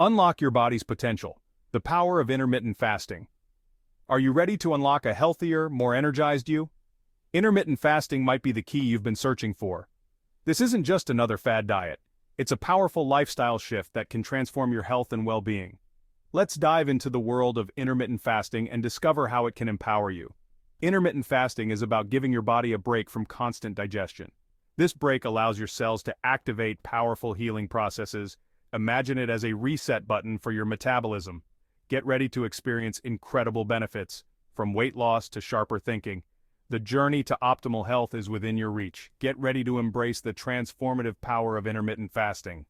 Unlock your body's potential. The power of intermittent fasting. Are you ready to unlock a healthier, more energized you? Intermittent fasting might be the key you've been searching for. This isn't just another fad diet. It's a powerful lifestyle shift that can transform your health and well-being. Let's dive into the world of intermittent fasting and discover how it can empower you. Intermittent fasting is about giving your body a break from constant digestion. This break allows your cells to activate powerful healing processes. Imagine it as a reset button for your metabolism. Get ready to experience incredible benefits, from weight loss to sharper thinking. The journey to optimal health is within your reach. Get ready to embrace the transformative power of intermittent fasting.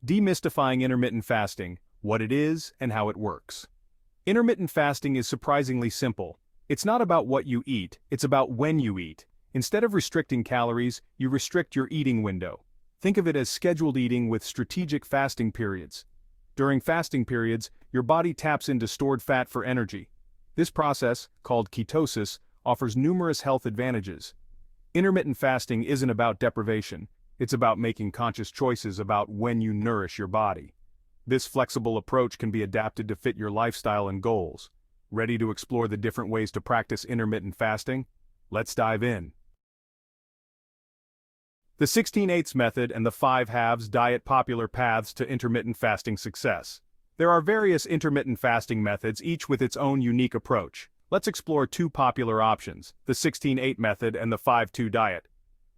Demystifying intermittent fasting, what it is and how it works. Intermittent fasting is surprisingly simple. It's not about what you eat, it's about when you eat. Instead of restricting calories, you restrict your eating window. Think of it as scheduled eating with strategic fasting periods. During fasting periods, your body taps into stored fat for energy. This process, called ketosis, offers numerous health advantages. Intermittent fasting isn't about deprivation, it's about making conscious choices about when you nourish your body. This flexible approach can be adapted to fit your lifestyle and goals. Ready to explore the different ways to practice intermittent fasting? Let's dive in. The 16/8 method and the 5 halves diet, popular paths to intermittent fasting success. There are various intermittent fasting methods, each with its own unique approach. Let's explore two popular options, the 16/8 method and the 5-2 diet.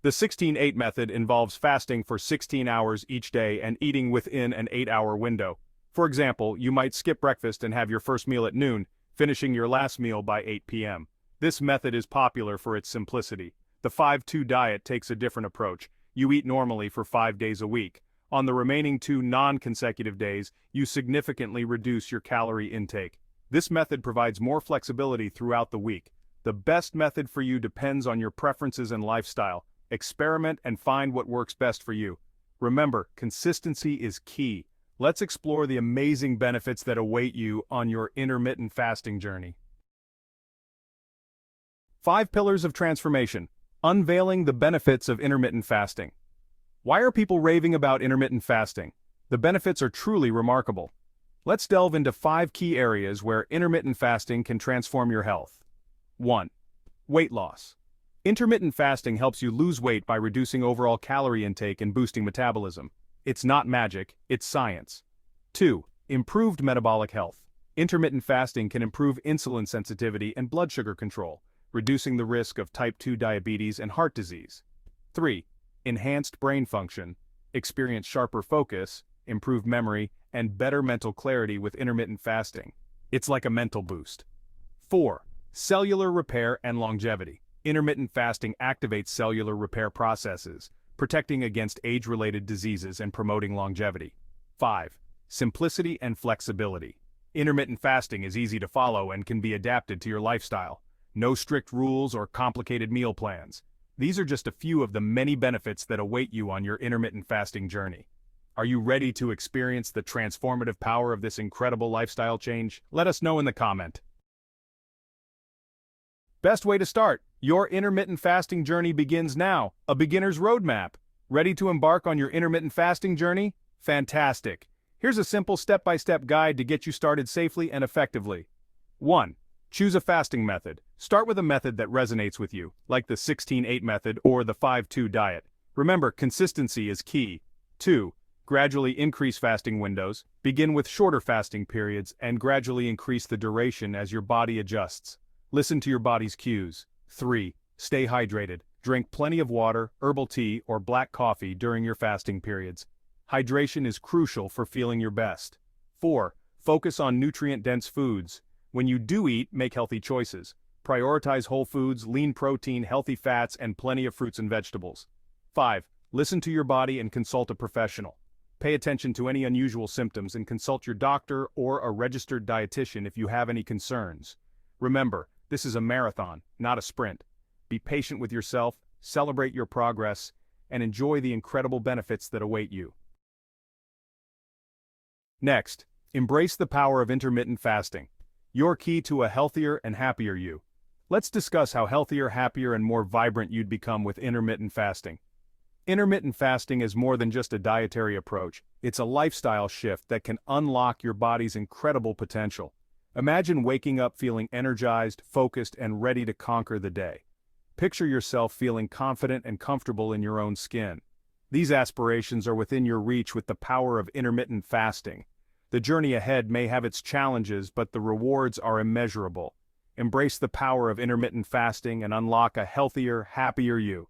The 16/8 method involves fasting for 16 hours each day and eating within an 8-hour window. For example, you might skip breakfast and have your first meal at noon, finishing your last meal by 8 p.m. This method is popular for its simplicity. The 5-2 diet takes a different approach. You eat normally for 5 days a week. On the remaining 2 non-consecutive days, you significantly reduce your calorie intake. This method provides more flexibility throughout the week. The best method for you depends on your preferences and lifestyle. Experiment and find what works best for you. Remember, consistency is key. Let's explore the amazing benefits that await you on your intermittent fasting journey. 5 Pillars of Transformation. Unveiling the benefits of intermittent fasting. Why are people raving about intermittent fasting? The benefits are truly remarkable. Let's delve into 5 key areas where intermittent fasting can transform your health. 1. Weight loss. Intermittent fasting helps you lose weight by reducing overall calorie intake and boosting metabolism. It's not magic, it's science. 2. Improved metabolic health. Intermittent fasting can improve insulin sensitivity and blood sugar control, reducing the risk of type 2 diabetes and heart disease. 3. Enhanced brain function. Experience sharper focus, improved memory, and better mental clarity with intermittent fasting. It's like a mental boost. 4. Cellular repair and longevity. Intermittent fasting activates cellular repair processes, protecting against age-related diseases and promoting longevity. 5. Simplicity and flexibility. Intermittent fasting is easy to follow and can be adapted to your lifestyle. No strict rules or complicated meal plans. These are just a few of the many benefits that await you on your intermittent fasting journey. Are you ready to experience the transformative power of this incredible lifestyle change? Let us know in the comment. Best way to start. Your intermittent fasting journey begins now. A beginner's roadmap. Ready to embark on your intermittent fasting journey? Fantastic. Here's a simple step-by-step guide to get you started safely and effectively. 1. Choose a fasting method. Start with a method that resonates with you, like the 16/8 method or the 5-2 diet. Remember, consistency is key. 2. Gradually increase fasting windows. Begin with shorter fasting periods and gradually increase the duration as your body adjusts. Listen to your body's cues. 3. Stay hydrated. Drink plenty of water, herbal tea, or black coffee during your fasting periods. Hydration is crucial for feeling your best. 4. Focus on nutrient-dense foods. When you do eat, make healthy choices. Prioritize whole foods, lean protein, healthy fats, and plenty of fruits and vegetables. 5. Listen to your body and consult a professional. Pay attention to any unusual symptoms and consult your doctor or a registered dietitian if you have any concerns. Remember, this is a marathon, not a sprint. Be patient with yourself, celebrate your progress, and enjoy the incredible benefits that await you. Next, embrace the power of intermittent fasting. Your key to a healthier and happier you. Let's discuss how healthier, happier, and more vibrant you'd become with intermittent fasting. Intermittent fasting is more than just a dietary approach. It's a lifestyle shift that can unlock your body's incredible potential. Imagine waking up feeling energized, focused, and ready to conquer the day. Picture yourself feeling confident and comfortable in your own skin. These aspirations are within your reach with the power of intermittent fasting. The journey ahead may have its challenges, but the rewards are immeasurable. Embrace the power of intermittent fasting and unlock a healthier, happier you.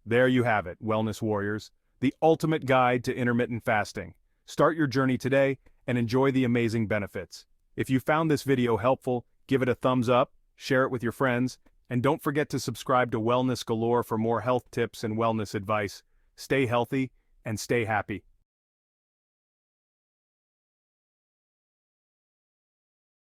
There you have it, wellness warriors, the ultimate guide to intermittent fasting. Start your journey today and enjoy the amazing benefits. If you found this video helpful, give it a thumbs up, share it with your friends, and don't forget to subscribe to Wellness Galore for more health tips and wellness advice. Stay healthy and stay happy.